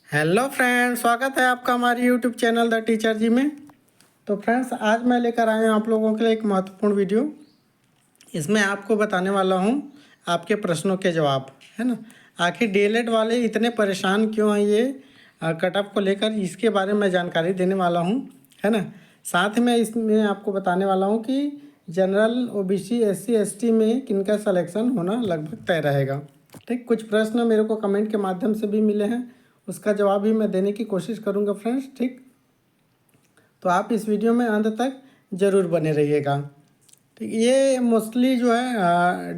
Hello friends, स्वागत है आपका हमारे यूट्यूब चैनल द टीचर जी में। तो फ्रेंड्स, आज मैं लेकर आया हूँ आप लोगों के लिए एक महत्वपूर्ण वीडियो। इसमें आपको बताने वाला हूँ आपके प्रश्नों के जवाब, है ना। आखिर डीएलएड वाले इतने परेशान क्यों हैं ये कट ऑफ को लेकर, इसके बारे में जानकारी देने वाला हूँ, है ना। साथ में इसमें आपको बताने वाला हूँ कि जनरल ओबीसी एससी एसटी में किनका सिलेक्शन होना लगभग तय रहेगा। ठीक, कुछ प्रश्न मेरे को कमेंट के माध्यम से भी मिले हैं, उसका जवाब भी मैं देने की कोशिश करूंगा फ्रेंड्स। ठीक, तो आप इस वीडियो में अंत तक ज़रूर बने रहिएगा। ठीक, ये मोस्टली जो है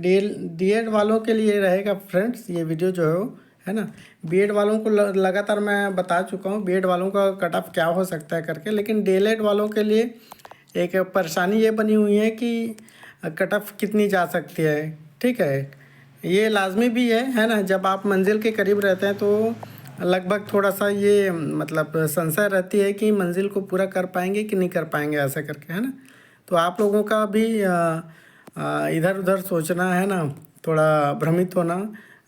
डीएड वालों के लिए रहेगा फ्रेंड्स। ये वीडियो जो है ना, बीएड वालों को लगातार मैं बता चुका हूँ बीएड वालों का कट ऑफ क्या हो सकता है करके, लेकिन डीएलएड वालों के लिए एक परेशानी ये बनी हुई है कि कट ऑफ कितनी जा सकती है। ठीक है, ये लाजमी भी है ना। जब आप मंजिल के करीब रहते हैं तो लगभग थोड़ा सा ये मतलब संशय रहती है कि मंजिल को पूरा कर पाएंगे कि नहीं कर पाएंगे, ऐसा करके, है ना। तो आप लोगों का भी इधर उधर सोचना, है ना, थोड़ा भ्रमित होना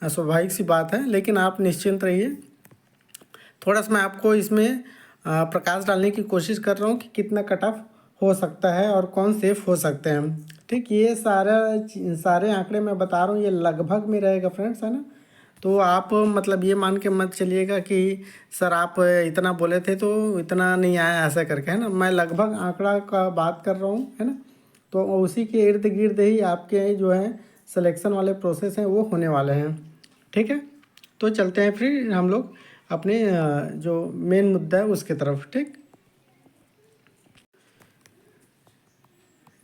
स्वाभाविक सी बात है, लेकिन आप निश्चिंत रहिए। थोड़ा सा मैं आपको इसमें प्रकाश डालने की कोशिश कर रहा हूँ कि कितना कट ऑफ हो सकता है और कौन सेफ हो सकते हैं। ठीक, ये सारे आंकड़े मैं बता रहा हूँ, ये लगभग में रहेगा फ्रेंड्स, है ना। तो आप मतलब ये मान के मत चलिएगा कि सर आप इतना बोले थे तो इतना नहीं आया, ऐसा करके, है ना। मैं लगभग आंकड़ा का बात कर रहा हूँ, है ना। तो उसी के इर्द गिर्द ही आपके जो है सिलेक्शन वाले प्रोसेस हैं वो होने वाले हैं। ठीक है, तो चलते हैं फिर हम लोग अपने जो मेन मुद्दा है उसके तरफ। ठीक,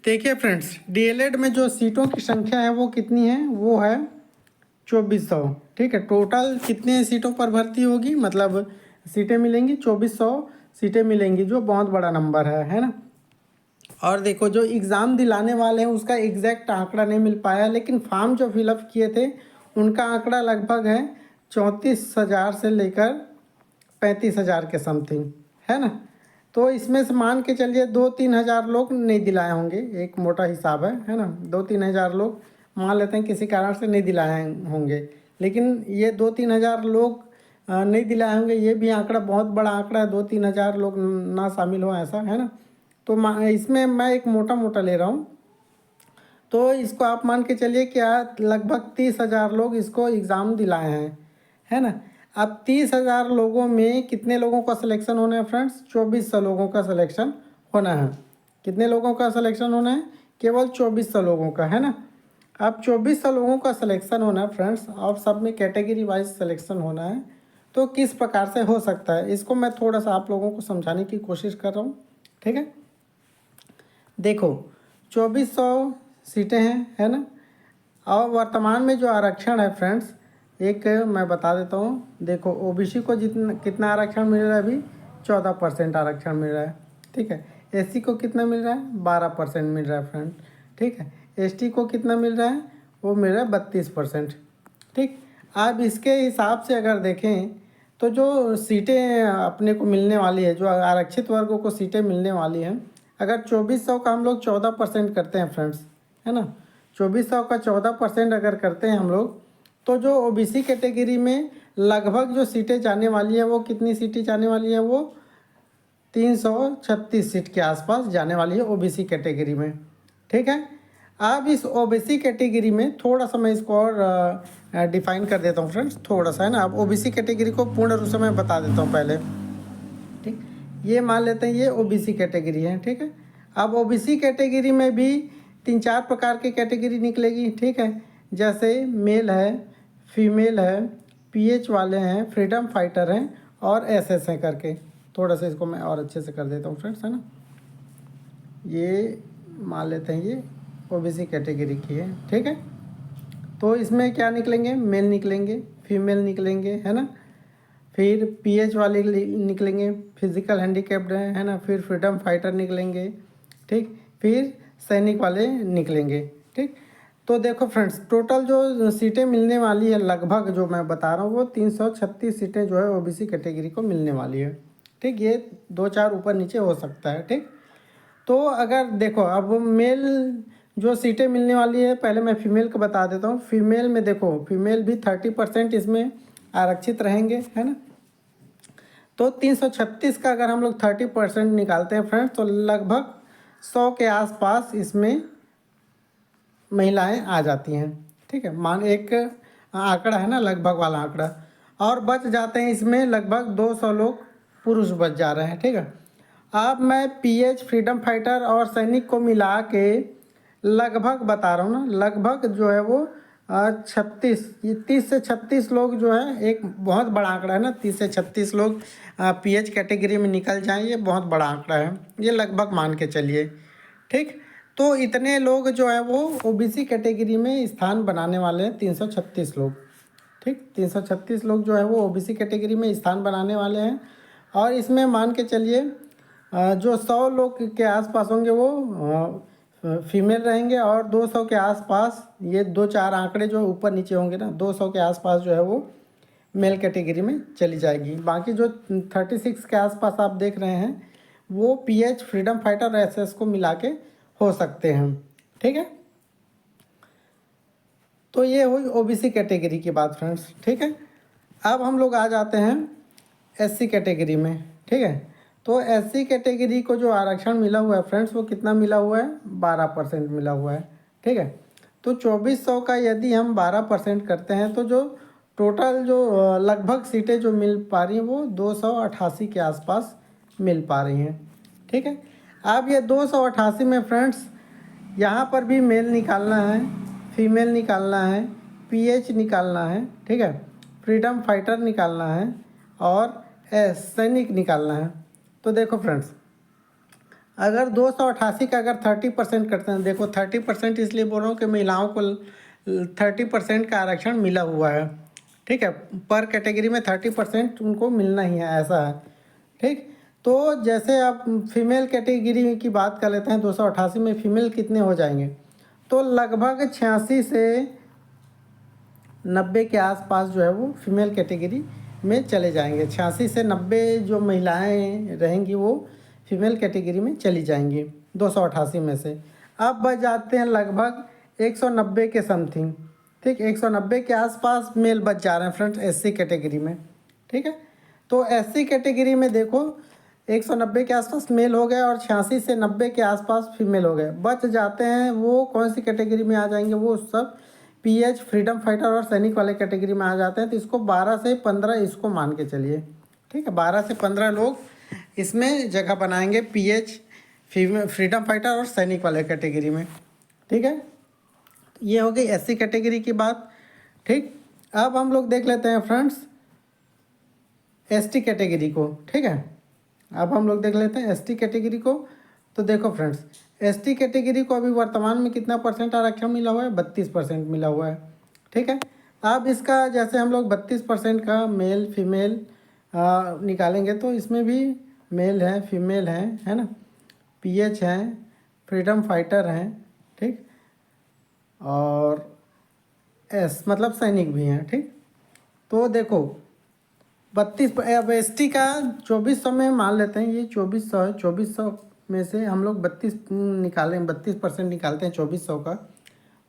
देखिए फ्रेंड्स, डीएलएड में जो सीटों की संख्या है वो कितनी है, वो है 2400। ठीक है, टोटल कितने सीटों पर भर्ती होगी, मतलब सीटें मिलेंगी 2400 सीटें मिलेंगी, जो बहुत बड़ा नंबर है ना। और देखो, जो एग्ज़ाम दिलाने वाले हैं उसका एग्जैक्ट आंकड़ा नहीं मिल पाया, लेकिन फॉर्म जो फिलअप किए थे उनका आंकड़ा लगभग है 34,000 से लेकर 35,000 के समथिंग, है ना। तो इसमें से मान के चलिए 2-3 हज़ार लोग नहीं दिलाए होंगे, एक मोटा हिसाब है ना। 2-3 हज़ार लोग मान लेते हैं किसी कारण से नहीं दिलाए होंगे, लेकिन ये 2-3 हज़ार लोग नहीं दिलाए होंगे, ये भी आंकड़ा बहुत बड़ा आंकड़ा है। 2-3 हज़ार लोग ना शामिल हो, ऐसा, है ना। तो इसमें मैं एक मोटा मोटा ले रहा हूँ, तो इसको आप मान के चलिए क्या लगभग 30,000 लोग इसको एग्ज़ाम दिलाए हैं, है ना। अब 30,000 लोगों में कितने लोगों का सिलेक्शन होना है फ्रेंड्स? 2400 लोगों का सिलेक्शन होना है। कितने लोगों का सिलेक्शन होना है? केवल 2400 लोगों का, है ना। अब 2400 लोगों का सिलेक्शन होना है फ्रेंड्स, और सब में कैटेगरी वाइज सिलेक्शन होना है। तो किस प्रकार से हो सकता है, इसको मैं थोड़ा सा आप लोगों को समझाने की कोशिश कर रहा हूँ। ठीक है, देखो 2400 सीटें हैं, है ना। और वर्तमान में जो आरक्षण है फ्रेंड्स, एक मैं बता देता हूँ। देखो, ओबीसी को जितना कितना आरक्षण मिल रहा है अभी? 14% आरक्षण मिल रहा है। ठीक है, एससी को कितना मिल रहा है? 12% मिल रहा है फ्रेंड। ठीक है, एसटी को कितना मिल रहा है? वो मिल रहा है 32%। ठीक, अब इसके हिसाब से अगर देखें तो जो सीटें अपने को मिलने वाली है, जो आरक्षित वर्गों को सीटें मिलने वाली हैं, अगर 2400 का हम लोग 14% करते हैं फ्रेंड्स, है ना। 2400 का 14% अगर करते हैं हम लोग, तो जो ओबीसी कैटेगरी में लगभग जो सीटें जाने वाली है, वो कितनी सीटें जाने वाली है? वो 336 सीट के आसपास जाने वाली है ओबीसी कैटेगरी में। ठीक है, अब इस ओबीसी कैटेगरी में थोड़ा सा मैं इसको और डिफाइन कर देता हूँ फ्रेंड्स, थोड़ा सा, है ना। अब ओबीसी कैटेगरी को पूर्ण रूप से मैं बता देता हूँ पहले। ठीक, ये मान लेते हैं ये ओबीसी कैटेगरी है। ठीक है, अब ओबीसी कैटेगरी में भी 3-4 प्रकार की कैटेगरी निकलेगी। ठीक है, जैसे मेल है, फीमेल है, पीएच वाले हैं, फ्रीडम फाइटर हैं और एसएस हैं करके। थोड़ा सा इसको मैं और अच्छे से कर देता हूँ फ्रेंड्स, है ना। ये मान लेते हैं ये ओबीसी कैटेगरी की है। ठीक है, तो इसमें क्या निकलेंगे? मेल निकलेंगे, फीमेल निकलेंगे, है ना। फिर पीएच वाले निकलेंगे, फिजिकल हैंडीकैप्ड है ना। फिर फ्रीडम फाइटर निकलेंगे। ठीक, फिर सैनिक वाले निकलेंगे। ठीक, तो देखो फ्रेंड्स, टोटल जो सीटें मिलने वाली है लगभग, जो मैं बता रहा हूँ, वो 336 सीटें जो है ओबीसी कैटेगरी को मिलने वाली है। ठीक, ये 2-4 ऊपर नीचे हो सकता है। ठीक, तो अगर देखो, अब मेल जो सीटें मिलने वाली है, पहले मैं फीमेल को बता देता हूँ। फीमेल में देखो, फीमेल भी 30% इसमें आरक्षित रहेंगे, है ना। तो 336 का अगर हम लोग 30% निकालते हैं फ्रेंड्स, तो लगभग 100 के आसपास इसमें महिलाएं आ जाती हैं। ठीक है, मान एक आंकड़ा है ना, लगभग वाला आंकड़ा, और बच जाते हैं इसमें लगभग 200 लोग पुरुष बच जा रहे हैं। ठीक है, अब मैं पीएच, फ्रीडम फाइटर और सैनिक को मिला के लगभग बता रहा हूँ ना, लगभग जो है वो 36, ये 30 से 36 लोग जो है, एक बहुत बड़ा आंकड़ा है ना, 30 से 36 लोग पीएच कैटेगरी में निकल जाएं, ये बहुत बड़ा आंकड़ा है, ये लगभग मान के चलिए। ठीक, तो इतने लोग जो है वो ओबीसी कैटेगरी में स्थान बनाने वाले हैं, 336 लोग। ठीक, 336 लोग जो है वो ओबीसी कैटेगरी में स्थान बनाने वाले हैं। और इसमें मान के चलिए जो 100 लोग के आसपास होंगे वो फीमेल रहेंगे, और 200 के आसपास, ये 2-4 आंकड़े जो ऊपर नीचे होंगे ना, 200 के आसपास जो है वो मेल कैटेगरी में चली जाएगी। बाकी जो 36 के आसपास आप देख रहे हैं वो पीएच, फ्रीडम फाइटर और एसएस को मिला के हो सकते हैं। ठीक है, तो ये हुई ओबीसी कैटेगरी की बात फ्रेंड्स। ठीक है, अब हम लोग आ जाते हैं एससी कैटेगरी में। ठीक है, तो एससी कैटेगरी को जो आरक्षण मिला हुआ है फ्रेंड्स, वो कितना मिला हुआ है, 12% मिला हुआ है। ठीक है, तो 2400 का यदि हम 12% करते हैं तो जो टोटल जो लगभग सीटें जो मिल पा रही हैं वो 288 के आसपास मिल पा रही हैं। ठीक है, अब ये 288 में फ्रेंड्स यहाँ पर भी मेल निकालना है, फीमेल निकालना है, पीएच निकालना है। ठीक है, फ्रीडम फाइटर निकालना है और सैनिक निकालना है। तो देखो फ्रेंड्स, अगर 288 का अगर 30% करते हैं, देखो 30% इसलिए बोल रहा हूँ कि महिलाओं को 30% का आरक्षण मिला हुआ है। ठीक है, पर कैटेगरी में 30% उनको मिलना ही है, ऐसा है। ठीक, तो जैसे आप फीमेल कैटेगरी की बात कर लेते हैं, 288 में फीमेल कितने हो जाएंगे, तो लगभग 86 से 90 के आसपास जो है वो फीमेल कैटेगरी में चले जाएंगे। 86 से 90 जो महिलाएं रहेंगी वो फीमेल कैटेगरी में चली जाएंगी 288 में से। अब बच जाते हैं लगभग 190 के समथिंग। ठीक, 190 के आसपास मेल बच जा रहे हैं फ्रेंड्स एससी कैटेगरी में। ठीक है, तो एससी कैटेगरी में देखो 190 के आसपास मेल हो गए और 86 से 90 के आसपास फीमेल हो गए। बच जाते हैं वो कौन सी कैटेगरी में आ जाएंगे, वो सब पीएच, फ्रीडम फाइटर और सैनिक वाले कैटेगरी में आ जाते हैं। तो इसको 12 से 15 इसको मान के चलिए। ठीक है, 12 से 15 लोग इसमें जगह बनाएंगे पीएच, फ्रीडम फाइटर और सैनिक वाले कैटेगरी में। ठीक है, ये हो गई एससी कैटेगरी की बात। ठीक, अब हम लोग देख लेते हैं फ्रेंड्स एसटी कैटेगरी को। ठीक है, अब हम लोग देख लेते हैं एसटी कैटेगरी को। तो देखो फ्रेंड्स, एसटी कैटेगरी को अभी वर्तमान में कितना परसेंट आरक्षण मिला हुआ है, 32% मिला हुआ है। ठीक है, अब इसका जैसे हम लोग 32% का मेल फीमेल निकालेंगे, तो इसमें भी मेल है, फीमेल है ना, पीएच हैं, फ्रीडम फाइटर हैं। ठीक, और एस मतलब सैनिक भी हैं। ठीक, तो देखो 32, अब एसटी का 2400 में मान लेते हैं, ये 2400 है, 2400 में से हम लोग 32 निकालें, 32% निकालते हैं 2400 का।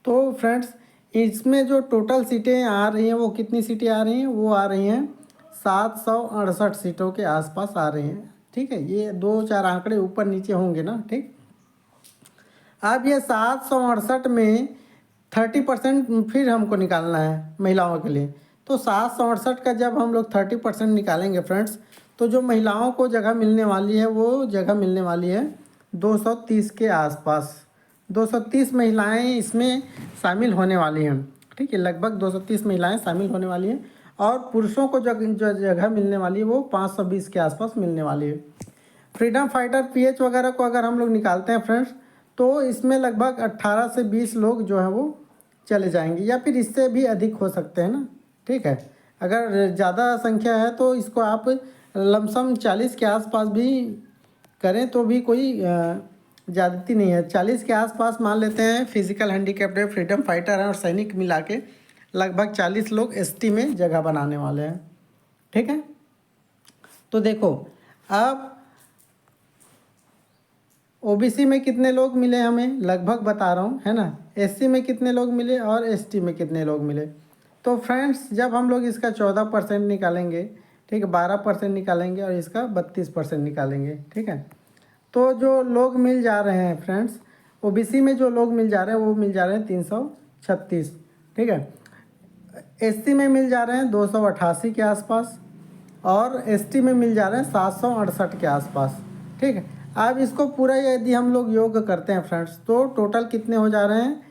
तो फ्रेंड्स इसमें जो टोटल सीटें आ रही हैं वो कितनी सीटें आ रही हैं, वो आ रही हैं 768 सीटों के आसपास आ रही हैं। ठीक है, ये 2-4 आंकड़े ऊपर नीचे होंगे ना। ठीक, अब ये 768 में 30% फिर हमको निकालना है महिलाओं के लिए। तो 768 का जब हम लोग 30% निकालेंगे फ्रेंड्स, तो जो महिलाओं को जगह मिलने वाली है वो जगह मिलने वाली है 230 के आसपास। 230 महिलाएं इसमें शामिल होने वाली हैं। ठीक है, लगभग 230 महिलाएं शामिल होने वाली हैं, और पुरुषों को जो जगह मिलने वाली है वो 520 के आसपास मिलने वाली है। फ्रीडम फाइटर, पीएच वगैरह को अगर हम लोग निकालते हैं फ्रेंड्स, तो इसमें लगभग 18 से 20 लोग जो हैं वो चले जाएंगे, या फिर इससे भी अधिक हो सकते हैं ना। ठीक है, अगर ज़्यादा संख्या है तो इसको आप लमसम 40 के आसपास भी करें तो भी कोई ज़्यादती नहीं है। 40 के आसपास मान लेते हैं, फिजिकल हैंडीकैप्ड, फ्रीडम फाइटर हैं और सैनिक मिला के लगभग 40 लोग एसटी में जगह बनाने वाले हैं। ठीक है, तो देखो अब ओबीसी में कितने लोग मिले हमें, लगभग बता रहा हूँ, है ना। एससी में कितने लोग मिले और एसटी में कितने लोग मिले। तो फ्रेंड्स जब हम लोग इसका 14% निकालेंगे, ठीक है, 12% निकालेंगे और इसका 32% निकालेंगे। ठीक है, तो जो लोग मिल जा रहे हैं फ्रेंड्स, ओबीसी में जो लोग मिल जा रहे हैं वो मिल जा रहे हैं 336। ठीक है, एससी में मिल जा रहे हैं 288 के आसपास और एसटी में मिल जा रहे हैं 768 के आसपास। ठीक है, अब इसको पूरा यदि हम लोग योग करते हैं फ्रेंड्स तो टोटल कितने हो जा रहे हैं,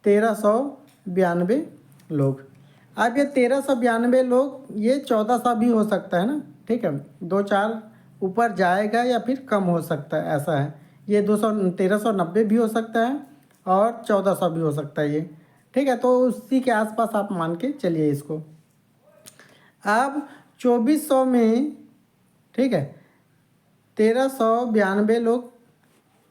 1392 लोग। अब ये 1392 लोग, ये 1400 भी हो सकता है ना। ठीक है, 2-4 ऊपर जाएगा या फिर कम हो सकता है, ऐसा है। ये 1390 भी हो सकता है और 1400 भी हो सकता है ये। ठीक है, तो उसी के आसपास आप मान के चलिए इसको। अब 2400 में, ठीक है, 1392 लोग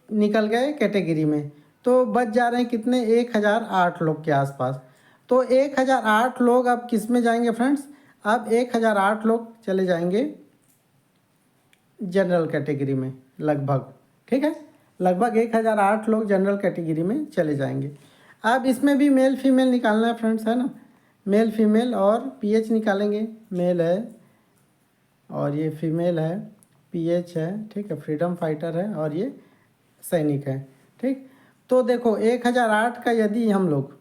निकल गए कैटेगरी में, तो बच जा रहे हैं कितने, 1008 लोग के आसपास। तो 1008 लोग अब किस में जाएंगे फ्रेंड्स, अब 1008 लोग चले जाएंगे जनरल कैटेगरी में लगभग। ठीक है, लगभग 1008 लोग जनरल कैटेगरी में चले जाएंगे। अब इसमें भी मेल फीमेल निकालना है फ्रेंड्स, है ना। मेल फीमेल और पीएच निकालेंगे। मेल है और ये फीमेल है, पीएच है, ठीक है, फ्रीडम फाइटर है और ये सैनिक है। ठीक, तो देखो 1008 का यदि हम लोग,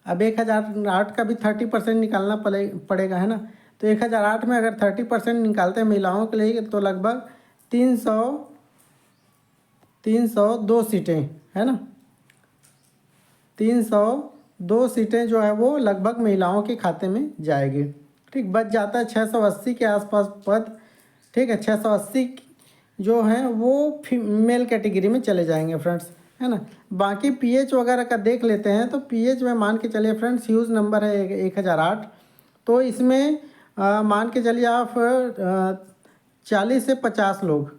अब 1008 का भी 30% निकालना पड़ेगा, है ना। तो 1008 में अगर 30% निकालते हैं महिलाओं के लिए तो लगभग 302 सीटें, है ना। 302 सीटें जो है वो लगभग महिलाओं के खाते में जाएगी। ठीक, बच जाता है 680 के आसपास पद। ठीक है, 680 जो हैं वो फीमेल कैटेगरी में चले जाएंगे फ्रेंड्स, है ना। बाकी पीएच वगैरह का देख लेते हैं। तो पीएच में मान के चलिए फ्रेंड्स, ह्यूज नंबर है 1008। तो इसमें मान के चलिए आप 40 से 50 लोग,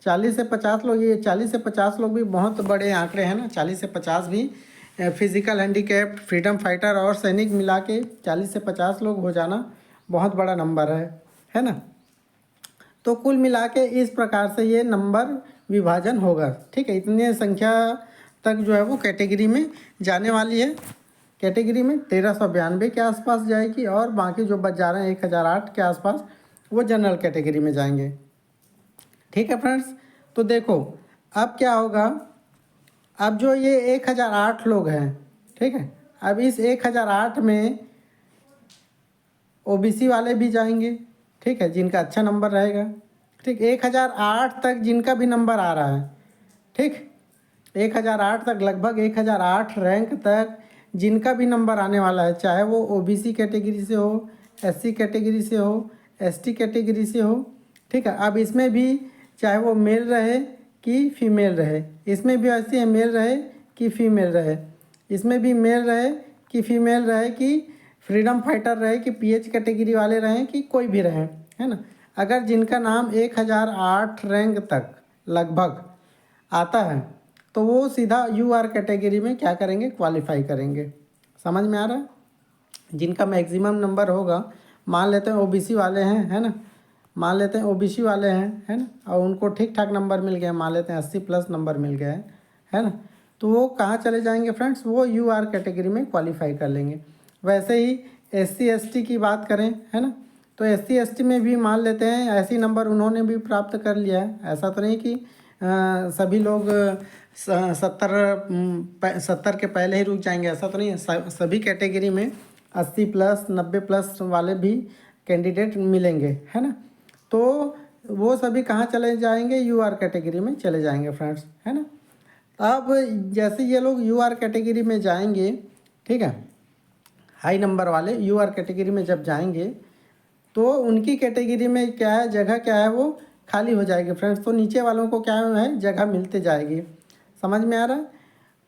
40 से 50 लोग, ये 40 से 50 लोग भी बहुत बड़े आंकड़े हैं ना। 40 से 50 भी फिजिकल हैंडीकैप्ड, फ्रीडम फाइटर और सैनिक मिला के 40 से 50 लोग हो जाना बहुत बड़ा नंबर है ना। तो कुल मिला के इस प्रकार से ये नंबर विभाजन होगा। ठीक है, इतने संख्या तक जो है वो कैटेगरी में जाने वाली है। कैटेगरी में 1392 के आसपास जाएगी और बाकी जो बच जा रहे हैं 1008 के आसपास वो जनरल कैटेगरी में जाएंगे। ठीक है फ्रेंड्स, तो देखो अब क्या होगा। अब जो ये 1008 लोग हैं, ठीक है, अब इस 1008 में ओबीसी वाले भी जाएंगे। ठीक है, जिनका अच्छा नंबर रहेगा। ठीक, 1008 तक जिनका भी नंबर आ रहा है, ठीक, 1008 तक, लगभग 1008 रैंक तक जिनका भी नंबर आने वाला है, चाहे वो ओबीसी कैटेगरी से हो, एससी कैटेगरी से हो, एसटी कैटेगरी से हो। ठीक है, अब इसमें भी चाहे वो मेल रहे कि फीमेल रहे, इसमें भी ऐसे है, मेल रहे कि फीमेल रहे, इसमें भी मेल रहे कि फीमेल रहे, कि फ्रीडम फाइटर रहे, कि पीएच कैटेगरी वाले रहें, कि कोई भी रहें, है ना। अगर जिनका नाम 1008 रैंक तक लगभग आता है तो वो सीधा यूआर कैटेगरी में क्या करेंगे, क्वालिफाई करेंगे। समझ में आ रहा है। जिनका मैक्सिमम नंबर होगा, मान लेते हैं ओबीसी वाले हैं, है ना, मान लेते हैं ओबीसी वाले हैं, है ना, और उनको ठीक ठाक नंबर मिल गया, मान लेते हैं 80+ नंबर मिल गया है ना। तो वो कहाँ चले जाएंगे फ्रेंड्स, वो यूआर कैटेगरी में क्वालिफाई कर लेंगे। वैसे ही एससी एसटी की बात करें, है ना, तो एससी एसटी में भी मान लेते हैं ऐसी नंबर उन्होंने भी प्राप्त कर लिया है। ऐसा तो नहीं कि सभी लोग 70 के पहले ही रुक जाएंगे, ऐसा तो नहीं है। सभी कैटेगरी में 80+, 90+ वाले भी कैंडिडेट मिलेंगे, है ना। तो वो सभी कहाँ चले जाएंगे, यूआर कैटेगरी में चले जाएंगे फ्रेंड्स, है ना। अब जैसे ये लोग यूआर कैटेगरी में जाएंगे, ठीक है, हाई नंबर वाले यूआर कैटेगरी में जब जाएंगे तो उनकी कैटेगरी में क्या है, जगह क्या है, वो खाली हो जाएगी फ्रेंड्स। तो नीचे वालों को क्या है, जगह मिलते जाएगी। समझ में आ रहा है।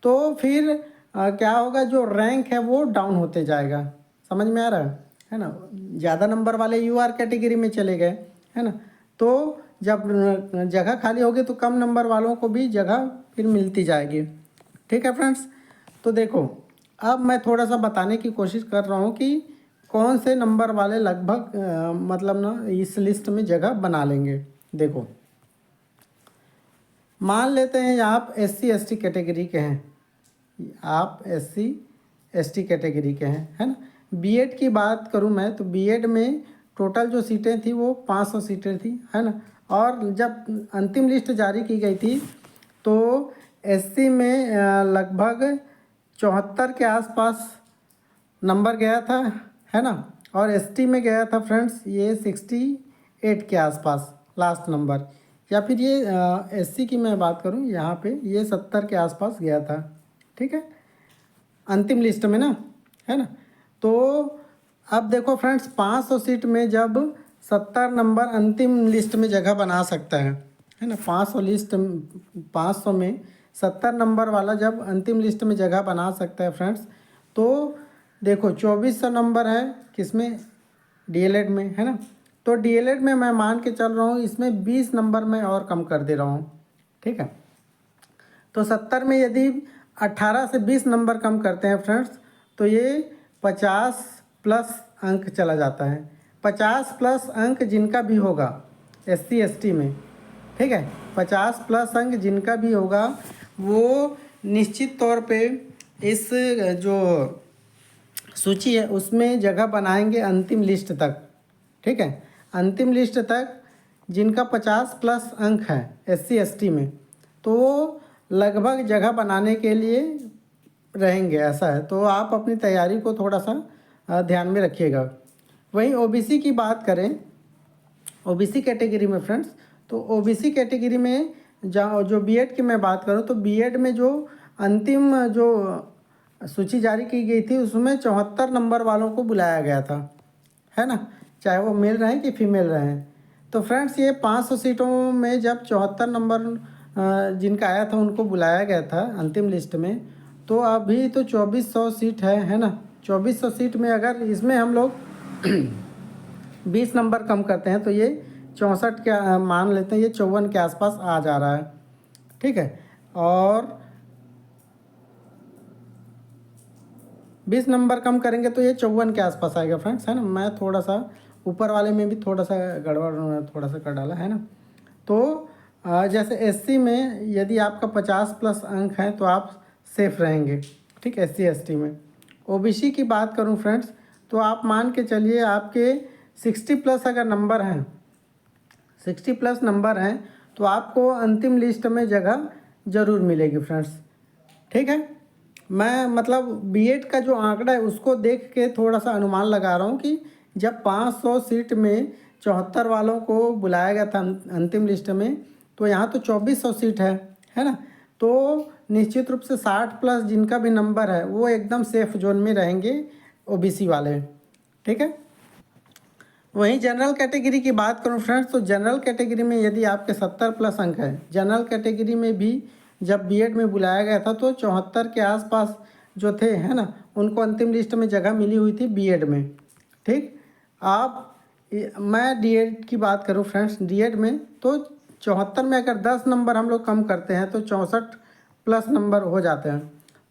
तो फिर क्या होगा, जो रैंक है वो डाउन होते जाएगा। समझ में आ रहा है ना। ज़्यादा नंबर वाले यूआर कैटेगरी में चले गए, है ना, तो जब जगह खाली होगी तो कम नंबर वालों को भी जगह फिर मिलती जाएगी। ठीक है फ्रेंड्स, तो देखो अब मैं थोड़ा सा बताने की कोशिश कर रहा हूँ कि कौन से नंबर वाले लगभग मतलब ना इस लिस्ट में जगह बना लेंगे। देखो मान लेते हैं आप एससी एसटी कैटेगरी के हैं, आप एससी एसटी कैटेगरी के हैं, है ना। बीएड की बात करूं मैं तो बीएड में टोटल जो सीटें थी वो 500 सीटें थी, है ना। और जब अंतिम लिस्ट जारी की गई थी तो एससी में लगभग 74 के आसपास नंबर गया था, है ना। और एसटी में गया था फ्रेंड्स ये 68 के आसपास लास्ट नंबर, या फिर ये एससी की मैं बात करूँ यहाँ पे ये 70 के आसपास गया था, ठीक है, अंतिम लिस्ट में ना, है ना। तो अब देखो फ्रेंड्स 500 सीट में जब 70 नंबर अंतिम लिस्ट में जगह बना सकता है ना। 500 में 70 नंबर वाला जब अंतिम लिस्ट में जगह बना सकता है फ्रेंड्स, तो देखो 2400 नंबर है किसमें, डीएलएड में, है ना। तो डीएलएड में मैं मान के चल रहा हूँ इसमें 20 नंबर मैं और कम कर दे रहा हूँ, ठीक है। तो 70 में यदि 18 से 20 नंबर कम करते हैं फ्रेंड्स तो ये 50 प्लस अंक चला जाता है। 50 प्लस अंक जिनका भी होगा एससी एसटी में, ठीक है, 50 प्लस अंक जिनका भी होगा वो निश्चित तौर पे इस जो सूची है उसमें जगह बनाएंगे अंतिम लिस्ट तक, ठीक है। अंतिम लिस्ट तक जिनका 50 प्लस अंक है एससी एसटी में, तो वो लगभग जगह बनाने के लिए रहेंगे, ऐसा है। तो आप अपनी तैयारी को थोड़ा सा ध्यान में रखिएगा। वहीं ओबीसी की बात करें, ओबीसी कैटेगरी में फ्रेंड्स, तो ओबीसी कैटेगरी में जो बीएड की मैं बात करूं तो बीएड में जो अंतिम जो सूची जारी की गई थी उसमें 74 नंबर वालों को बुलाया गया था, है ना, चाहे वो मेल रहें कि फीमेल रहें। तो फ्रेंड्स ये 500 सीटों में जब 74 नंबर जिनका आया था उनको बुलाया गया था अंतिम लिस्ट में, तो अभी तो 2400 सीट है ना। 2400 सीट में अगर इसमें हम लोग 20 नंबर कम करते हैं तो ये 64 के मान लेते हैं, ये 54 के आसपास आ जा रहा है, ठीक है। और 20 नंबर कम करेंगे तो ये 54 के आसपास आएगा फ्रेंड्स, है ना। मैं थोड़ा सा ऊपर वाले में भी थोड़ा सा गड़बड़ थोड़ा सा कर डाला, है ना। तो जैसे एससी में यदि आपका 50 प्लस अंक है तो आप सेफ रहेंगे, ठीक, एससी एसटी में। ओबीसी की बात करूं फ्रेंड्स तो आप मान के चलिए आपके 60 प्लस अगर नंबर हैं, 60 प्लस नंबर हैं तो आपको अंतिम लिस्ट में जगह ज़रूर मिलेगी फ्रेंड्स, ठीक है। मैं मतलब बीएड का जो आंकड़ा है उसको देख के थोड़ा सा अनुमान लगा रहा हूँ कि जब 500 सीट में 74 वालों को बुलाया गया था अंतिम लिस्ट में, तो यहाँ तो 2400 सीट है ना। तो निश्चित रूप से 60 प्लस जिनका भी नंबर है वो एकदम सेफ जोन में रहेंगे ओबीसी वाले, ठीक है। वहीं जनरल कैटेगरी की बात करूं फ्रेंड्स तो जनरल कैटेगरी में यदि आपके 70 प्लस अंक है, जनरल कैटेगरी में भी जब बीएड में बुलाया गया था तो 74 के आसपास जो थे, है ना, उनको अंतिम लिस्ट में जगह मिली हुई थी बीएड में, ठीक। आप मैं डीएड की बात करूं फ्रेंड्स, डीएड में तो 74 में अगर 10 नंबर हम लोग कम करते हैं तो 64 प्लस नंबर हो जाते हैं।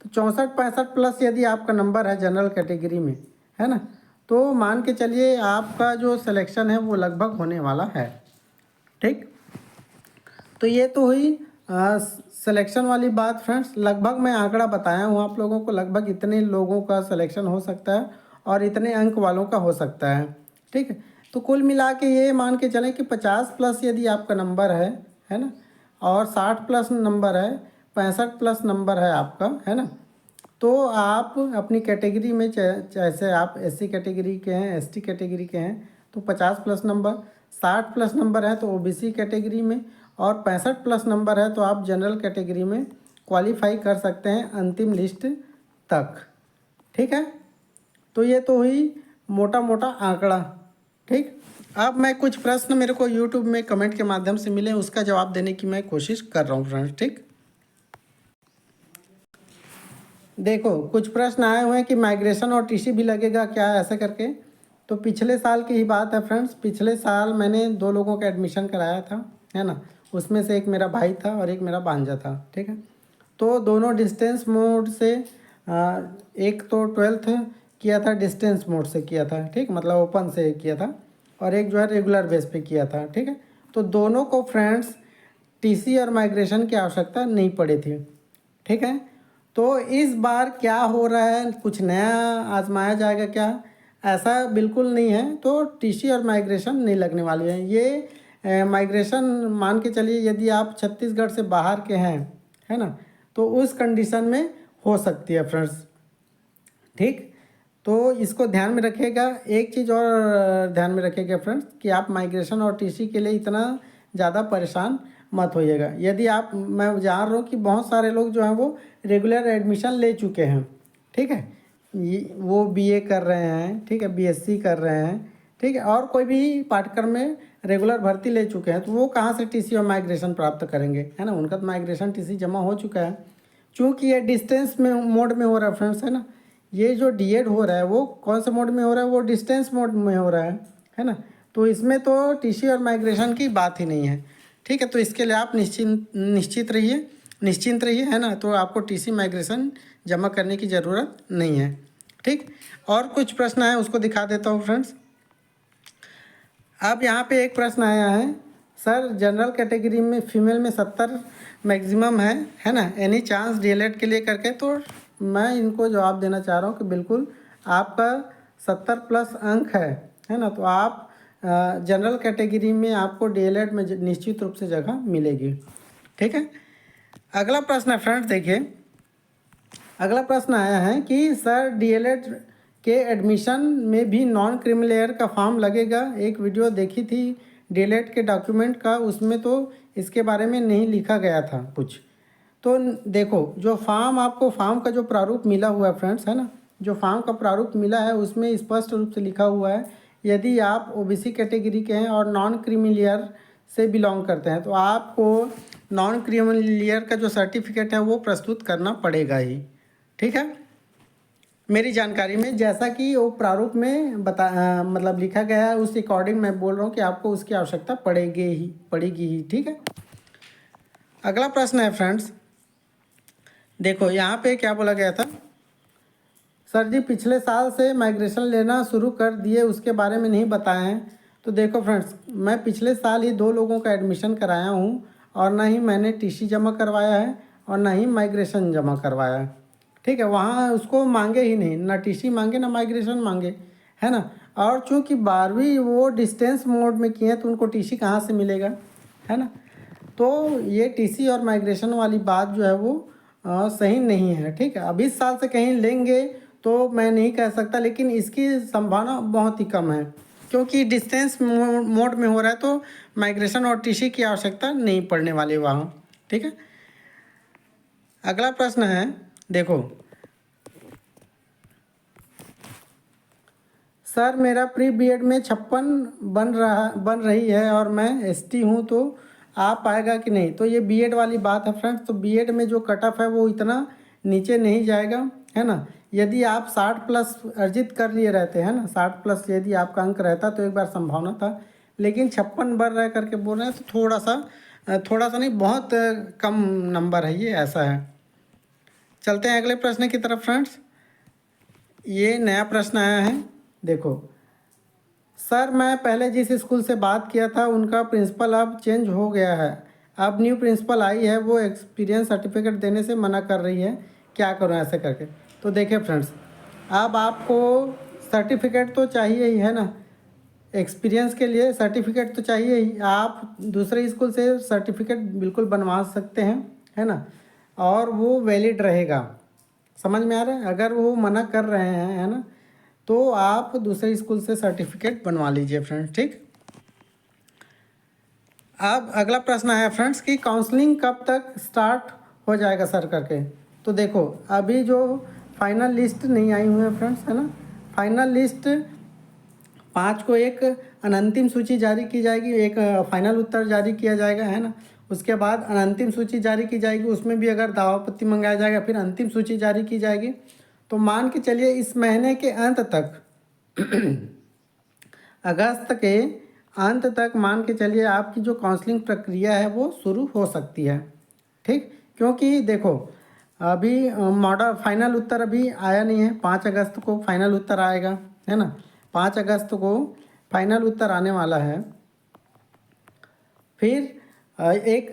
तो 64-65 प्लस यदि आपका नंबर है जनरल कैटेगरी में, है ना, तो मान के चलिए आपका जो सिलेक्शन है वो लगभग होने वाला है, ठीक। तो ये तो हुई सिलेक्शन वाली बात फ्रेंड्स। लगभग मैं आंकड़ा बताया हूँ आप लोगों को, लगभग इतने लोगों का सिलेक्शन हो सकता है और इतने अंक वालों का हो सकता है, ठीक है। तो कुल मिला के ये मान के चलें कि 50 प्लस यदि आपका नंबर है ना, और 60 प्लस नंबर है, 65 प्लस नंबर है आपका, है ना, तो आप अपनी कैटेगरी में जैसे आप एससी कैटेगरी के हैं, एसटी कैटेगरी के हैं तो 50 प्लस नंबर, 60 प्लस नंबर है तो ओबीसी कैटेगरी में, और 65 प्लस नंबर है तो आप जनरल कैटेगरी में क्वालिफाई कर सकते हैं अंतिम लिस्ट तक, ठीक है। तो ये तो हुई मोटा मोटा आंकड़ा, ठीक। अब मैं कुछ प्रश्न मेरे को यूट्यूब में कमेंट के माध्यम से मिले उसका जवाब देने की मैं कोशिश कर रहा हूँ फ्रेंड्स, ठीक। देखो कुछ प्रश्न आए हुए हैं कि माइग्रेशन और टीसी भी लगेगा क्या, ऐसे करके। तो पिछले साल की ही बात है फ्रेंड्स, पिछले साल मैंने 2 लोगों का एडमिशन कराया था, है ना। उसमें से एक मेरा भाई था और एक मेरा भांजा था, ठीक है। तो दोनों डिस्टेंस मोड से एक तो 12th किया था डिस्टेंस मोड से किया था, ठीक, मतलब ओपन से किया था, और एक जो है रेगुलर बेस पे किया था, ठीक है। तो दोनों को फ्रेंड्स टीसी और माइग्रेशन की आवश्यकता नहीं पड़ी थी, ठीक है। तो इस बार क्या हो रहा है, कुछ नया आजमाया जाएगा क्या, ऐसा बिल्कुल नहीं है, तो टीसी और माइग्रेशन नहीं लगने वाली है। ये माइग्रेशन मान के चलिए यदि आप छत्तीसगढ़ से बाहर के हैं, है ना, तो उस कंडीशन में हो सकती है फ्रेंड्स। ठीक, तो इसको ध्यान में रखिएगा। एक चीज़ और ध्यान में रखिएगा फ्रेंड्स कि आप माइग्रेशन और टीसी के लिए इतना ज़्यादा परेशान मत होइएगा। यदि आप, मैं जान रहा हूँ कि बहुत सारे लोग जो हैं वो रेगुलर एडमिशन ले चुके हैं, ठीक है, वो बीए कर रहे हैं, ठीक है, बीएससी कर रहे हैं, ठीक है, और कोई भी पाठ्यक्रम में रेगुलर भर्ती ले चुके हैं, तो वो कहाँ से टीसी और माइग्रेशन प्राप्त करेंगे, है ना। उनका तो माइग्रेशन टीसी जमा हो चुका है। चूँकि ये डिस्टेंस में मोड में हो रहा है फ्रेंड्स, है ना। ये जो डीएड हो रहा है वो कौन से मोड में हो रहा है, वो डिस्टेंस मोड में हो रहा है ना। तो इसमें तो टीसी और माइग्रेशन की बात ही नहीं है, ठीक है। तो इसके लिए आप निश्चिंत रहिए, है ना। तो आपको टीसी माइग्रेशन जमा करने की ज़रूरत नहीं है, ठीक। और कुछ प्रश्न है उसको दिखा देता हूँ फ्रेंड्स। अब यहाँ पे एक प्रश्न आया है, सर जनरल कैटेगरी में फीमेल में 70 मैक्सिमम है ना, एनी चांस डीएलएड के लिए करके। तो मैं इनको जवाब देना चाह रहा हूँ कि बिल्कुल आपका 70 प्लस अंक है ना, तो आप जनरल कैटेगरी में आपको डीएलएड में निश्चित रूप से जगह मिलेगी, ठीक है। अगला प्रश्न है फ्रेंड्स, देखिए अगला प्रश्न आया है कि सर डीएलएड के एडमिशन में भी नॉन क्रीमी लेयर का फॉर्म लगेगा। एक वीडियो देखी थी डीएलएड के डॉक्यूमेंट का, उसमें तो इसके बारे में नहीं लिखा गया था कुछ। तो देखो, जो फॉर्म आपको फॉर्म का जो प्रारूप मिला हुआ है फ्रेंड्स, है ना, जो फॉर्म का प्रारूप मिला है उसमें स्पष्ट रूप से लिखा हुआ है, यदि आप ओबीसी कैटेगरी के हैं और नॉन क्रीमी लेयर से बिलोंग करते हैं तो आपको नॉन क्रीमी लेयर का जो सर्टिफिकेट है वो प्रस्तुत करना पड़ेगा ही, ठीक है। मेरी जानकारी में जैसा कि वो प्रारूप में मतलब लिखा गया है, उस अकॉर्डिंग मैं बोल रहा हूँ कि आपको उसकी आवश्यकता पड़ेगी ही, ठीक है। अगला प्रश्न है फ्रेंड्स, देखो यहाँ पे क्या बोला गया था, सर जी पिछले साल से माइग्रेशन लेना शुरू कर दिए, उसके बारे में नहीं बताए हैं। तो देखो फ्रेंड्स, मैं पिछले साल ही 2 लोगों का एडमिशन कराया हूँ, और ना ही मैंने टीसी जमा करवाया है और ना ही माइग्रेशन जमा करवाया है, ठीक है। वहाँ उसको मांगे ही नहीं, ना टीसी मांगे ना माइग्रेशन मांगे, है ना। और चूँकि 12वीं वो डिस्टेंस मोड में किए तो उनको टीसी कहाँ से मिलेगा, है ना। तो ये टीसी और माइग्रेशन वाली बात जो है वो सही नहीं है, ठीक है। अब इस साल से कहीं लेंगे तो मैं नहीं कह सकता, लेकिन इसकी संभावना बहुत ही कम है, क्योंकि डिस्टेंस मोड में हो रहा है तो माइग्रेशन और टीसी की आवश्यकता नहीं पड़ने वाली वहाँ, ठीक है। अगला प्रश्न है, देखो सर मेरा प्री बीएड में 56 बन रही है और मैं एसटी हूँ, तो आ पाएगा कि नहीं। तो ये बीएड वाली बात है फ्रेंड्स। तो बीएड में जो कट ऑफ है वो इतना नीचे नहीं जाएगा, है ना। यदि आप 60 प्लस अर्जित कर लिए रहते हैं ना, 60 प्लस यदि आपका अंक रहता तो एक बार संभावना था, लेकिन 56 बढ़ रहा करके बोल रहे हैं, तो थोड़ा सा नहीं, बहुत कम नंबर है ये, ऐसा है। चलते हैं अगले प्रश्न की तरफ फ्रेंड्स। ये नया प्रश्न आया है, देखो सर मैं पहले जिस स्कूल से बात किया था उनका प्रिंसिपल अब चेंज हो गया है, अब न्यू प्रिंसिपल आई है, वो एक्सपीरियंस सर्टिफिकेट देने से मना कर रही है, क्या करूं ऐसे करके। तो देखिए फ्रेंड्स, अब आपको सर्टिफिकेट तो चाहिए ही, है ना। एक्सपीरियंस के लिए सर्टिफिकेट तो चाहिए ही। आप दूसरे स्कूल से सर्टिफिकेट बिल्कुल बनवा सकते हैं, है ना, और वो वैलिड रहेगा। समझ में आ रहा है। अगर वो मना कर रहे हैं, है ना, तो आप दूसरे स्कूल से सर्टिफिकेट बनवा लीजिए फ्रेंड्स, ठीक। अब अगला प्रश्न है फ्रेंड्स कि काउंसलिंग कब तक स्टार्ट हो जाएगा सर करके। तो देखो अभी जो फाइनल लिस्ट नहीं आई हुई है फ्रेंड्स, है ना। फाइनल लिस्ट 5 को एक अनंतिम सूची जारी की जाएगी, एक फाइनल उत्तर जारी किया जाएगा, है ना। उसके बाद अनंतिम सूची जारी की जाएगी, उसमें भी अगर दावापत्ती मंगाया जाएगा, फिर अंतिम सूची जारी की जाएगी। तो मान के चलिए इस महीने के अंत तक अगस्त के अंत तक मान के चलिए आपकी जो काउंसलिंग प्रक्रिया है वो शुरू हो सकती है, ठीक। क्योंकि देखो अभी मॉडल फाइनल उत्तर अभी आया नहीं है, 5 अगस्त को फाइनल उत्तर आएगा, है ना। 5 अगस्त को फाइनल उत्तर आने वाला है। फिर एक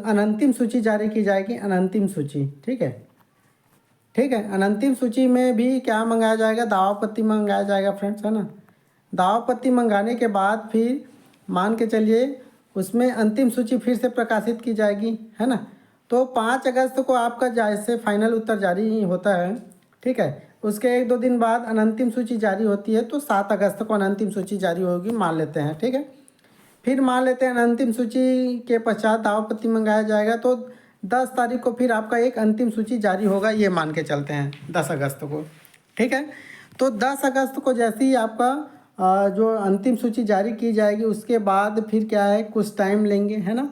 अनंतिम सूची जारी की जाएगी, अनंतिम सूची, ठीक है, ठीक है। अनंतिम सूची में भी क्या मंगाया जाएगा, दावापत्ती मंगाया जाएगा फ्रेंड्स, है ना। दावापत्ती मंगाने के बाद फिर मान के चलिए उसमें अंतिम सूची फिर से प्रकाशित की जाएगी, है ना। तो 5 अगस्त को आपका जैसे फाइनल उत्तर जारी होता है, ठीक है, उसके 1-2 दिन बाद अनंतिम सूची जारी होती है, तो 7 अगस्त को अनंतिम सूची जारी होगी मान लेते हैं, ठीक है। फिर मान लेते हैं अनंतिम सूची के पश्चात दावापत्ती मंगाया जाएगा, तो 10 तारीख को फिर आपका एक अंतिम सूची जारी होगा, ये मान के चलते हैं 10 अगस्त को, ठीक है। तो 10 अगस्त को जैसे ही आपका जो अंतिम सूची जारी की जाएगी, उसके बाद फिर क्या है, कुछ टाइम लेंगे, है ना,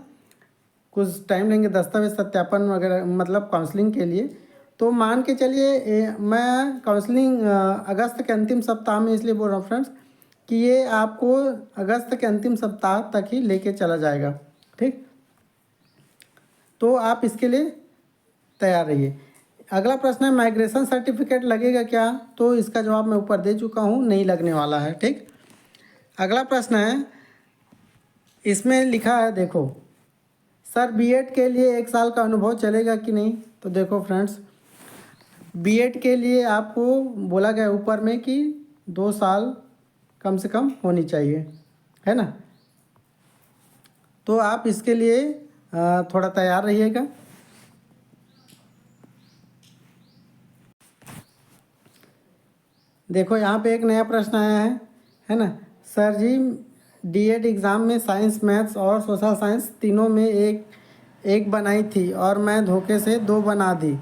कुछ टाइम लेंगे दस्तावेज सत्यापन वगैरह, मतलब काउंसलिंग के लिए। तो मान के चलिए मैं काउंसलिंग अगस्त के अंतिम सप्ताह में इसलिए बोल रहा हूँ फ्रेंड्स कि ये आपको अगस्त के अंतिम सप्ताह तक ही लेके चला जाएगा, ठीक। तो आप इसके लिए तैयार रहिए। अगला प्रश्न है माइग्रेशन सर्टिफिकेट लगेगा क्या, तो इसका जवाब मैं ऊपर दे चुका हूँ, नहीं लगने वाला है, ठीक। अगला प्रश्न है, इसमें लिखा है देखो सर बीएड के लिए 1 साल का अनुभव चलेगा कि नहीं। तो देखो फ्रेंड्स, बीएड के लिए आपको बोला गया ऊपर में कि 2 साल कम से कम होनी चाहिए, है ना। तो आप इसके लिए थोड़ा तैयार रहिएगा। देखो यहाँ पे एक नया प्रश्न आया है ना। सर जी डीएड एग्ज़ाम में साइंस, मैथ्स और सोशल साइंस तीनों में एक बनाई थी और मैं धोखे से 2 बना दी,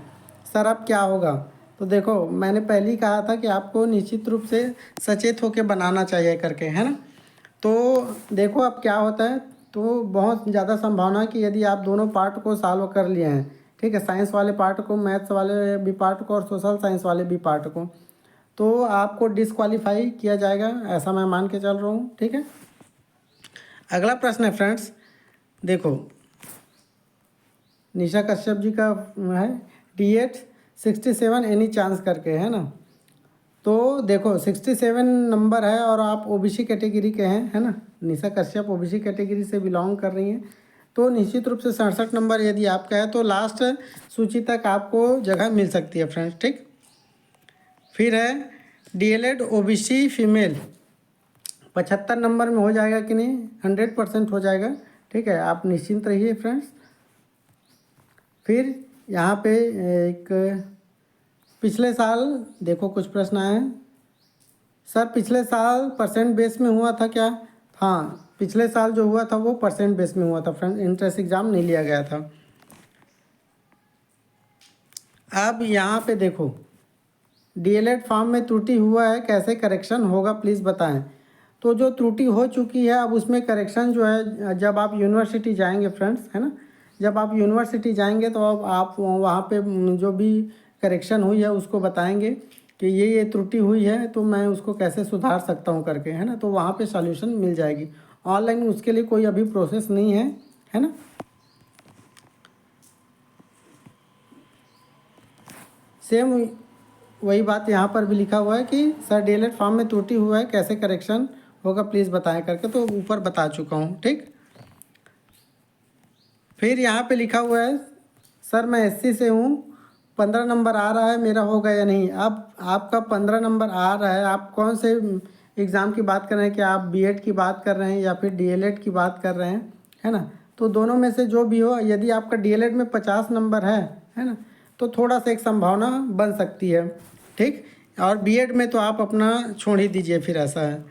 सर अब क्या होगा। तो देखो मैंने पहले ही कहा था कि आपको निश्चित रूप से सचेत होकर बनाना चाहिए करके, है ना। तो देखो अब क्या होता है, तो बहुत ज़्यादा संभावना है कि यदि आप दोनों पार्ट को सॉल्व कर लिए हैं, ठीक है, साइंस वाले पार्ट को, मैथ्स वाले भी पार्ट को और सोशल साइंस वाले भी पार्ट को, तो आपको डिस्क्वालीफाई किया जाएगा, ऐसा मैं मान के चल रहा हूँ, ठीक है। अगला प्रश्न है फ्रेंड्स, देखो निशा कश्यप जी का है, डीएड 67 एनी चांस करके, है ना। तो देखो 67 नंबर है और आप ओबीसी कैटेगरी के हैं, है ना। निशा कश्यप ओबीसी कैटेगरी से बिलोंग कर रही हैं, तो निश्चित रूप से 67 नंबर यदि आपका है तो लास्ट सूची तक आपको जगह मिल सकती है फ्रेंड्स, ठीक। फिर है डीएलएड ओबीसी फीमेल 75 नंबर में हो जाएगा कि नहीं, 100% हो जाएगा, ठीक है, आप निश्चिंत रहिए फ्रेंड्स। फिर यहाँ पे एक पिछले साल देखो कुछ प्रश्न आए हैं, सर पिछले साल परसेंट बेस में हुआ था क्या। हाँ, पिछले साल जो हुआ था वो परसेंट बेस में हुआ था फ्रेंड्स, इंट्रेंस एग्ज़ाम नहीं लिया गया था। अब यहाँ पे देखो डीएलएड फॉर्म में त्रुटि हुआ है, कैसे करेक्शन होगा प्लीज़ बताएं। तो जो त्रुटि हो चुकी है अब उसमें करेक्शन जो है, जब आप यूनिवर्सिटी जाएंगे फ्रेंड्स, है ना, जब आप यूनिवर्सिटी जाएंगे तो अब आप वहाँ पे जो भी करेक्शन हुई है उसको बताएंगे कि ये त्रुटि हुई है, तो मैं उसको कैसे सुधार सकता हूँ करके, है ना। तो वहाँ पे सॉल्यूशन मिल जाएगी। ऑनलाइन उसके लिए कोई अभी प्रोसेस नहीं है ना। सेम वही बात यहाँ पर भी लिखा हुआ है कि सर डीएलएड फॉर्म में त्रुटि हुआ है, कैसे करेक्शन होगा प्लीज़ बताएं करके, तो ऊपर बता चुका हूँ, ठीक। फिर यहाँ पे लिखा हुआ है सर मैं एससी से हूँ, 15 नंबर आ रहा है, मेरा होगा या नहीं। अब आपका 15 नंबर आ रहा है, आप कौन से एग्ज़ाम की बात कर रहे हैं, क्या आप बीएड की बात कर रहे हैं या फिर डीएलएड की बात कर रहे हैं, है ना। तो दोनों में से जो भी हो, यदि आपका डीएलएड में 50 नंबर है ना, तो थोड़ा सा एक संभावना बन सकती है, ठीक। और बीएड में तो आप अपना छोड़ ही दीजिए, फिर ऐसा है।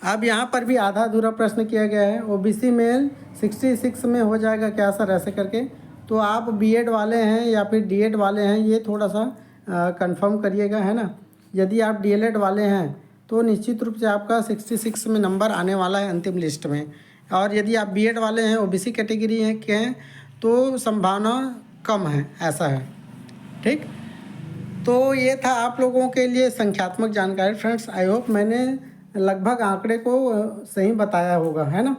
अब यहाँ पर भी आधा अधूरा प्रश्न किया गया है, ओबीसी मेल 66 में हो जाएगा क्या सर, ऐसे करके। तो आप बीएड वाले हैं या फिर डीएड वाले हैं, ये थोड़ा सा कंफर्म करिएगा, है ना। यदि आप डीएलएड वाले हैं तो निश्चित रूप से आपका 66 में नंबर आने वाला है अंतिम लिस्ट में, और यदि आप बीएड वाले हैं, ओबीसी कैटेगरी हैं के हैं, तो संभावना कम है, ऐसा है, ठीक। तो ये था आप लोगों के लिए संख्यात्मक जानकारी फ्रेंड्स। आई होप मैंने लगभग आंकड़े को सही बताया होगा, है ना।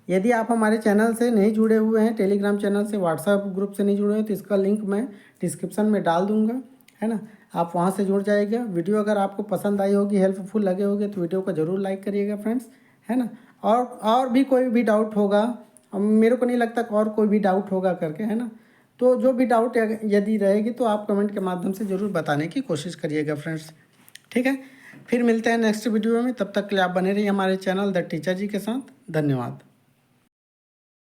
यदि आप हमारे चैनल से नहीं जुड़े हुए हैं, टेलीग्राम चैनल से, व्हाट्सएप ग्रुप से नहीं जुड़े हैं, तो इसका लिंक मैं डिस्क्रिप्शन में डाल दूंगा, है ना। आप वहां से जुड़ जाइएगा। वीडियो अगर आपको पसंद आई होगी, हेल्पफुल लगे होगे, तो वीडियो को ज़रूर लाइक करिएगा फ्रेंड्स, है ना। और भी कोई भी डाउट होगा, मेरे को नहीं लगता और कोई भी डाउट होगा करके, है ना, तो जो भी डाउट यदि रहेगी तो आप कमेंट के माध्यम से ज़रूर बताने की कोशिश करिएगा फ्रेंड्स। ठीक है, फिर मिलते हैं नेक्स्ट वीडियो में, तब तक के लिए आप बने रहिए हमारे चैनल द टीचर जी के साथ। धन्यवाद।